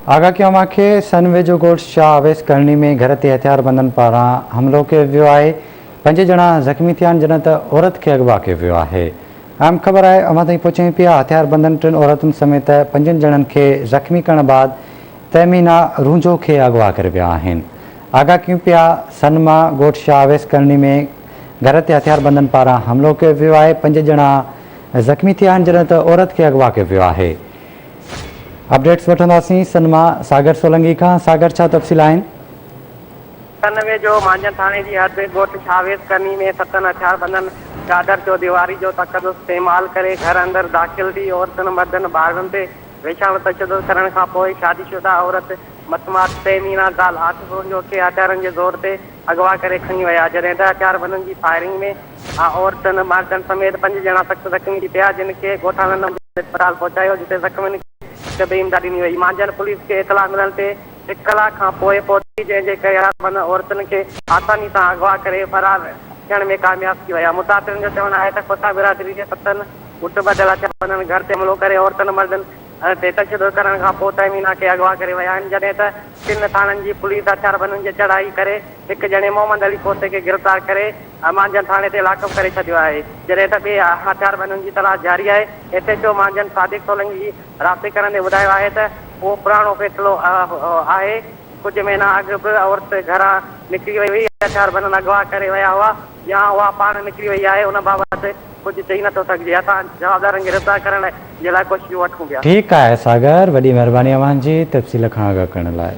आगा क्यों के सनवेजो गोट शाह अवेस करनी में घर ते हथियारबंदन पारा हमलो कयो वियो आहे। 5 ॼणा ज़ख़्मी थिया जॾहिं त औरत खे अगवा कयो वियो आहे। अहम ख़बर आहे अमां ताईं पहुचूं पिया। हथियारबंदन 3 औरतुनि समेत 5 ॼणनि खे ज़ख़्मी करण बाद तहमीना रूंझो खे अगवा करे विया आहिनि। आगा क्यों पिया सनमा गोट शाह अवेस करनी में घर ते हथियारबंदन पारा हमलो कयो वियो आहे। 5 ॼणा ज़ख़्मी थिया आहिनि जॾहिं त औरत खे अगवा कयो वियो आहे। अपडेट्स वठंदासीं सनमा सागर सोलंकी का। सागर छा तफ़सील आहिनि? सनवे जो मांझन थाने जी हद गोट शावेस करनी में 7 हथियारबंदन चादर जो दीवारी जो तकदुस इस्तेमाल करे घर अंदर दाखिल थी औरतन मर्दन ॿारनि ते वेछाण तशदुद करण खां पोइ शादीशुदा औरत मसमात तहमीना ज़ाल आतिफ रूंझो खे हथियारनि जे ज़ोर ते अगवा करे खणी विया। जॾहिं त हथियारबंदन जी फायरिंग में औरतन मर्दन समेत 5 ॼणा सख़्त ज़ख़्मी थी पिया, जिन खे ॻोठाणनि अस्पताल पहुचायो, जिते ज़ख़्मियुनि खे इमदाद ॾिनी वई। मांझन पुलिस खे इतला मिलण ते 1 कलाक खां पोइ पहुची, जंहिंजे करे हथियारबंद औरतुनि खे आसानी सां अगवा करे फरार थियण में कामयाब थी विया। मुतासिरनि जो चवणु आहे त कोसा बिरादरी जे 7 गुट बदल हथियारबंदन घर ते हमलो करे औरतुनि मर्दनि ते तशदुद करण खां पोइ तहमीना खे अगवा करे विया आहिनि। जॾहिं त 3 थाणनि जी पुलिस हथियारबंदन जे चढ़ाई करे 1 ॼणे मोहम्मद अली कोसे खे गिरफ़्तार करे मांझन थाणे ते लाकअप करे छॾियो आहे। जॾहिं त ॿिए हथियारबंदन जी तलाश जारी आहे। हिते जो मांझन सादिक सोलंकी राब्ते करंदे ॿुधायो आहे त उहो पुराणो फ़ैसिलो आहे। कुछ महीना अॻु बि औरत घरां निकिरी वई हुई, हथियारबंदन अगवा करे विया हुआ या उहा पाण निकिरी वई आहे, उन बाबति कुझु चई नथो सघिजे। असां जवाबदारनि खे गिरफ़्तार करण जे लाइ कोशिशूं वठूं पिया। ठीकु आहे सागर, वॾी महिरबानी अव्हां जी तफ़सील खां आगाह करण लाइ।